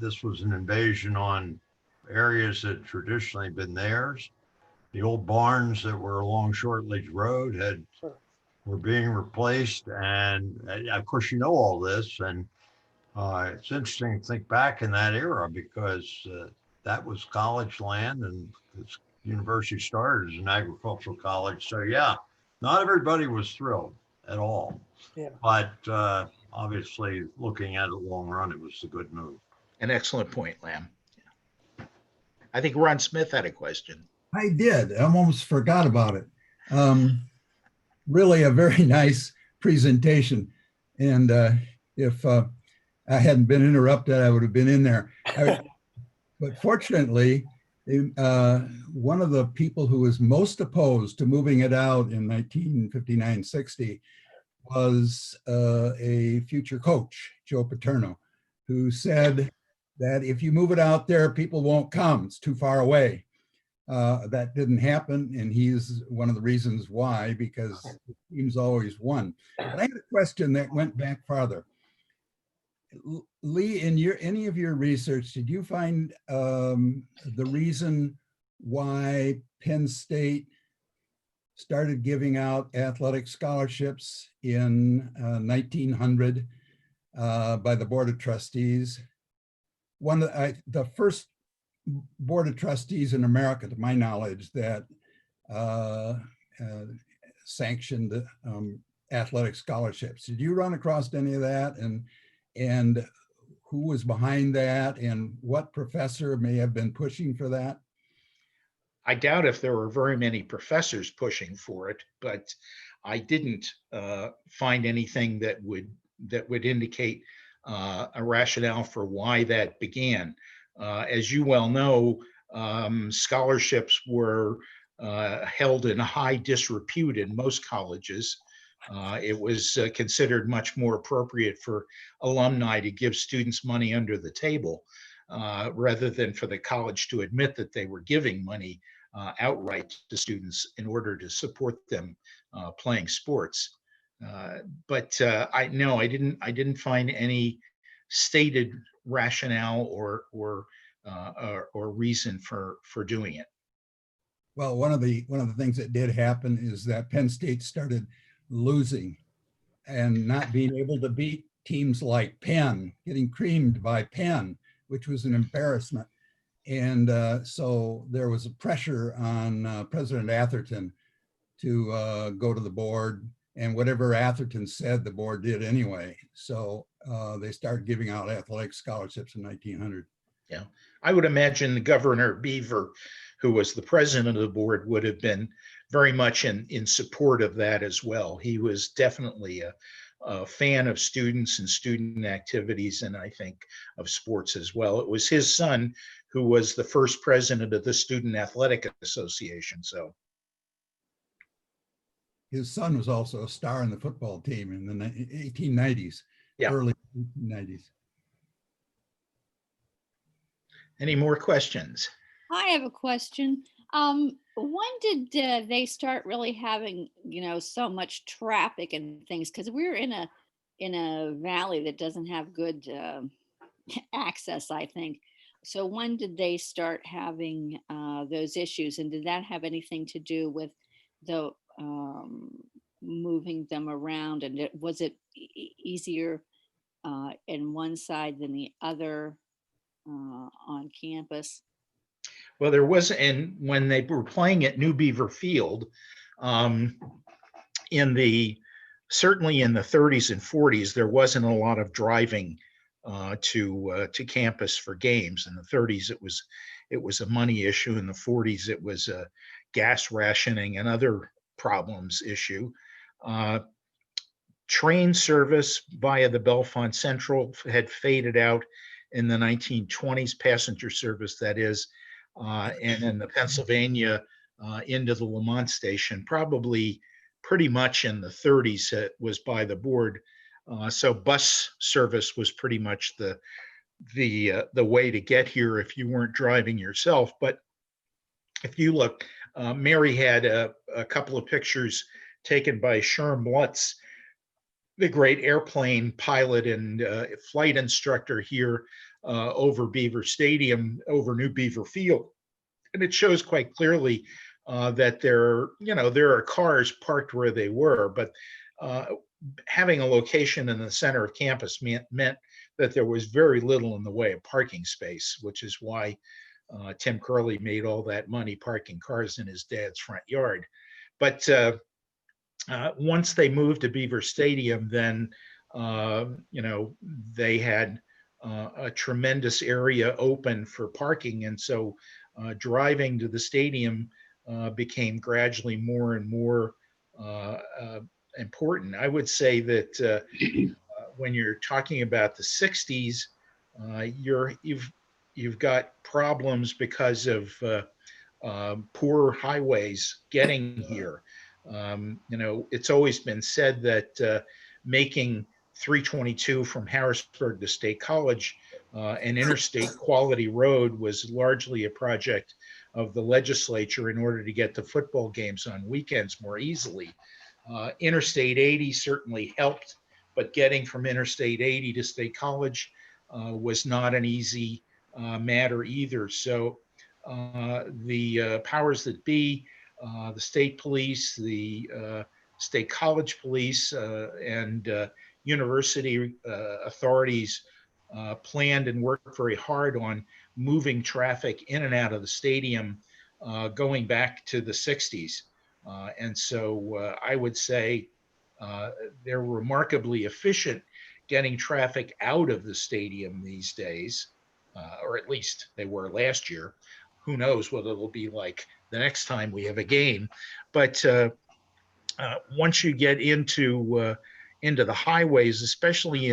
this was an invasion on areas that traditionally been theirs. The old barns that were along Shortledge Road were being replaced. And of course, you know all this. And it's interesting to think back in that era because that was college land and this university started as an agricultural college. So yeah, not everybody was thrilled at all. Yeah. But obviously, looking at it long run, it was a good move. An excellent point, Lamb. I think Ron Smith had a question. I did. I almost forgot about it. Really a very nice presentation. And if I hadn't been interrupted, I would have been in there. But fortunately, one of the people who was most opposed to moving it out in 1959-60 was a future coach, Joe Paterno, who said that if you move it out there, people won't come. It's too far away. That didn't happen, and he's one of the reasons why, because the team's always won. But I had a question that went back farther. Lee, in any of your research, did you find the reason why Penn State started giving out athletic scholarships in 1900 by the Board of Trustees? The first Board of Trustees in America, to my knowledge, that sanctioned athletic scholarships. Did you run across any of that? And who was behind that, and what professor may have been pushing for that? I doubt if there were very many professors pushing for it, but I didn't find anything that would indicate a rationale for why that began. As you well know, scholarships were held in high disrepute in most colleges. It was considered much more appropriate for alumni to give students money under the table rather than for the college to admit that they were giving money outright to students in order to support them playing sports. But I didn't find any stated rationale or reason for doing it. Well, one of the things that did happen is that Penn State started losing and not being able to beat teams like Penn, getting creamed by Penn, which was an embarrassment. And so there was a pressure on President Atherton to go to the board, and whatever Atherton said, the board did anyway. So they started giving out athletic scholarships in 1900. Yeah, I would imagine the Governor Beaver, who was the president of the board, would have been very much in support of that as well. He was definitely a fan of students and student activities, and I think of sports as well. It was his son who was the first president of the Student Athletic Association. So his son was also a star in the football team in the 1890s, yeah. Early 1890s. Any more questions? I have a question. When did they start really having, so much traffic and things? Because we're in a valley that doesn't have good access, I think. So when did they start having those issues, and did that have anything to do with the moving them around? And was it easier in one side than the other on campus? Well, there was, and when they were playing at New Beaver Field, certainly in the 30s and 40s, there wasn't a lot of driving to campus for games. In the 30s, it was a money issue. In the 40s, it was a gas rationing and other problems issue. Train service via the Bellefonte Central had faded out in the 1920s, passenger service, that is, and then the Pennsylvania into the Lamont station, probably pretty much in the 30s, it was by the board So bus service was pretty much the way to get here if you weren't driving yourself. But if you look, Mary had a couple of pictures taken by Sherm Lutz, the great airplane pilot and flight instructor here over Beaver Stadium, over New Beaver Field. And it shows quite clearly that there are cars parked where they were, but having a location in the center of campus meant that there was very little in the way of parking space, which is why Tim Curley made all that money parking cars in his dad's front yard. But once they moved to Beaver Stadium, then they had a tremendous area open for parking, and so driving to the stadium became gradually more and more important. I would say that when you're talking about the 60s, you've got problems because of poor highways getting here. It's always been said that making 322 from Harrisburg to State College an interstate quality road was largely a project of the legislature in order to get to football games on weekends more easily. Interstate 80 certainly helped, but getting from Interstate 80 to State College was not an easy matter either. So the powers that be, the state police, the state college police, and university authorities planned and worked very hard on moving traffic in and out of the stadium going back to the 60s. And so I would say they're remarkably efficient getting traffic out of the stadium these days, or at least they were last year. Who knows what it'll be like the next time we have a game. But once you get into the highways, especially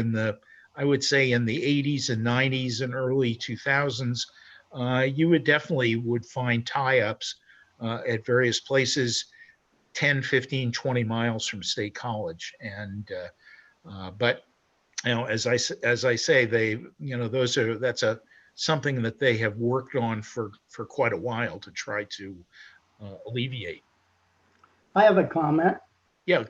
I would say in the 80s and 90s and early 2000s, you would find tie-ups at various places 10, 15, 20 miles from State College. And but as I say, that's something that they have worked on for quite a while to try to alleviate. I have a comment. Yeah,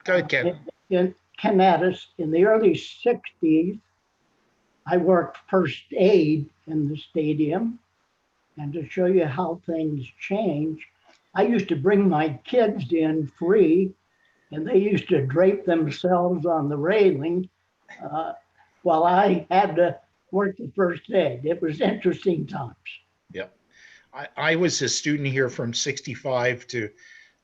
go ahead, Kevin. In Canadas, in the early 60s, I worked first aid in the stadium. And to show you how things change, I used to bring my kids in free, and they used to drape themselves on the railing while I had to work the first aid. It was interesting times. Yep. I was a student here from 65 to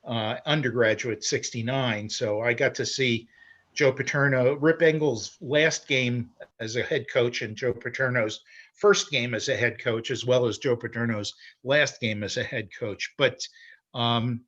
undergraduate 69. So I got to see Joe Paterno, Rip Engel's last game as a head coach and Joe Paterno's first game as a head coach, as well as Joe Paterno's last game as a head coach. But in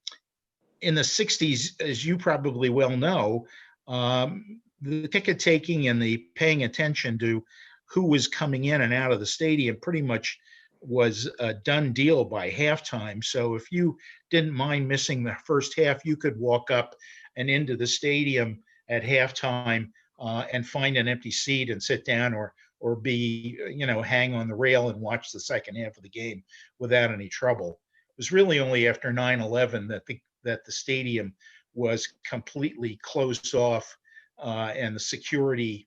the 60s, as you probably well know, the ticket taking and the paying attention to who was coming in and out of the stadium pretty much was a done deal by halftime. So if you didn't mind missing the first half, you could walk up and into the stadium at halftime and find an empty seat and sit down, or be, hang on the rail and watch the second half of the game without any trouble. It was really only after 9/11 that the stadium was completely closed off and the security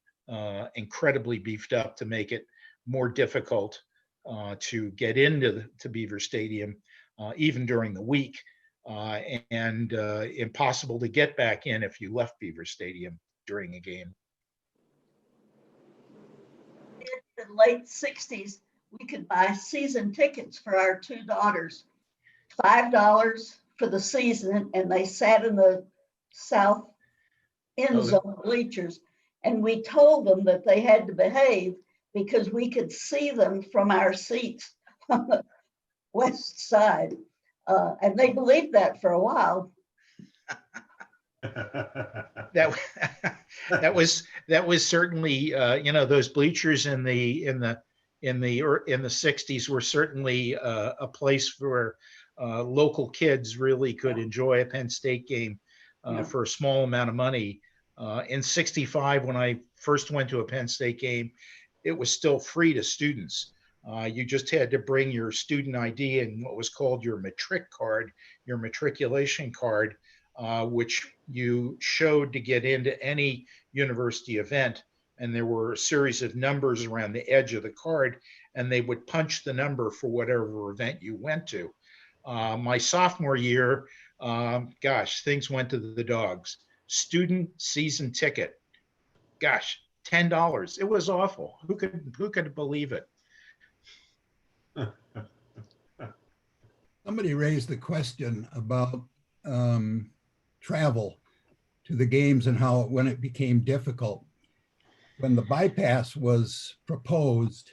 incredibly beefed up to make it more difficult to get into Beaver Stadium, even during the week, and impossible to get back in if you left Beaver Stadium during a game. In the late 60s, we could buy season tickets for our two daughters, $5 for the season, and they sat in the south end zone bleachers. And we told them that they had to behave because we could see them from our seats on the west side. And they believed that for a while. That was certainly those bleachers in the 60s were certainly a place where local kids really could enjoy a Penn State game for a small amount of money. In 65, when I first went to a Penn State game, it was still free to students. You just had to bring your student ID and what was called your matric card, your matriculation card, which you showed to get into any university event. And there were a series of numbers around the edge of the card, and they would punch the number for whatever event you went to. My sophomore year, gosh, things went to the dogs. Student season ticket, gosh, $10. It was awful. Who could believe it? Somebody raised the question about travel to the games and how when it became difficult. When the bypass was proposed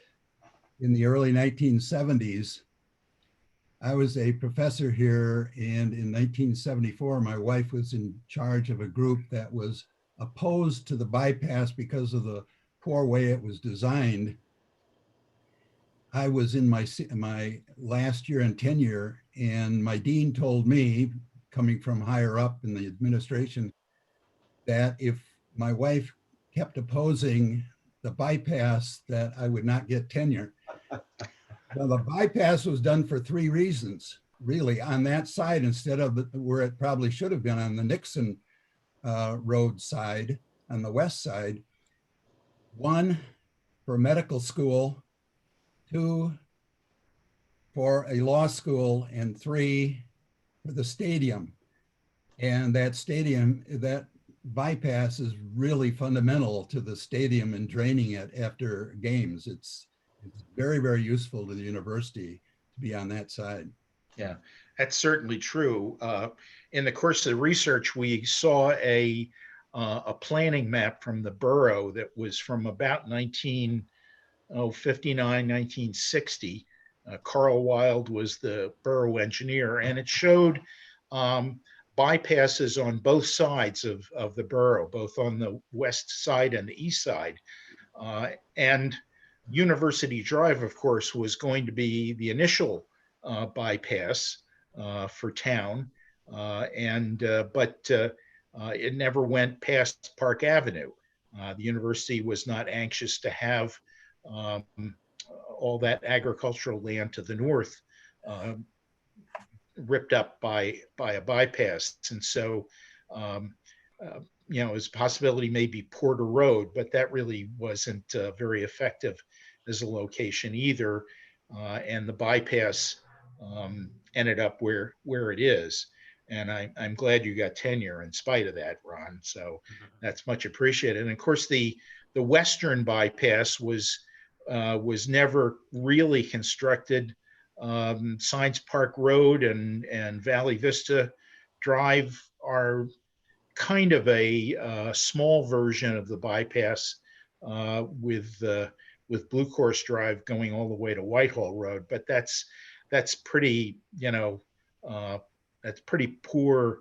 in the early 1970s, I was a professor here, and in 1974, my wife was in charge of a group that was opposed to the bypass because of the poor way it was designed. I was in my last year in tenure, and my dean told me, coming from higher up in the administration, that if my wife kept opposing the bypass, that I would not get tenure. Well, the bypass was done for 3 reasons, really, on that side instead of where it probably should have been on the Nixon Road side, on the west side. 1, for medical school, 2, for a law school, and 3, for the stadium. And that stadium, that bypass is really fundamental to the stadium and draining it after games. It's very, very useful to the university to be on that side. Yeah, that's certainly true. In the course of the research, we saw a planning map from the borough that was from about 1959, 1960. Carl Wild was the borough engineer, and it showed bypasses on both sides of the borough, both on the west side and the east side. And University Drive, of course, was going to be the initial bypass for town, but it never went past Park Avenue. The university was not anxious to have all that agricultural land to the north ripped up by a bypass, and so as a possibility maybe Porter Road, but that really wasn't very effective as a location either. And the bypass ended up where it is. And I'm glad you got tenure in spite of that, Ron. So that's much appreciated. And of course, the western bypass was never really constructed. Science Park Road and Valley Vista Drive are kind of a small version of the bypass with Blue Course Drive going all the way to Whitehall Road, but that's pretty that's pretty poor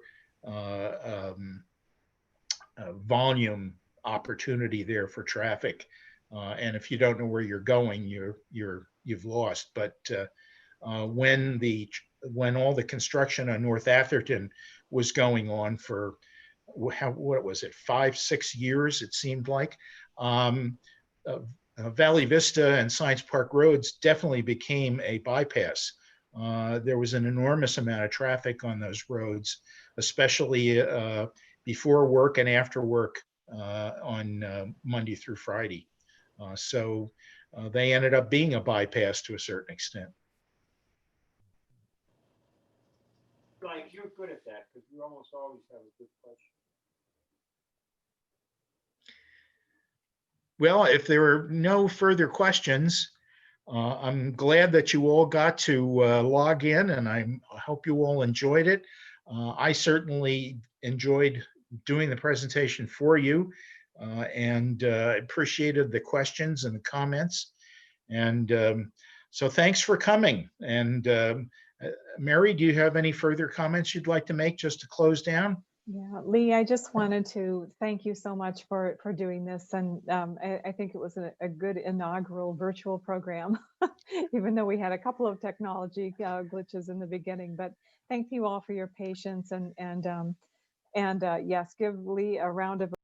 volume opportunity there for traffic, and if you don't know where you're going, you've lost. But when all the construction on North Atherton was going on for what was it, 5-6 years, it seemed like. Valley Vista and Science Park Roads definitely became a bypass. There was an enormous amount of traffic on those roads, especially before work and after work on Monday through Friday. So they ended up being a bypass to a certain extent. Mike, you're good at that because you almost always have a good question. Well, if there are no further questions, I'm glad that you all got to log in, and I hope you all enjoyed it. I certainly enjoyed doing the presentation for you, and appreciated the questions and the comments. And so thanks for coming. And Mary, do you have any further comments you'd like to make just to close down? Yeah, Lee, I just wanted to thank you so much for doing this. And I think it was a good inaugural virtual program, even though we had a couple of technology glitches in the beginning. But thank you all for your patience, and yes, give Lee a round of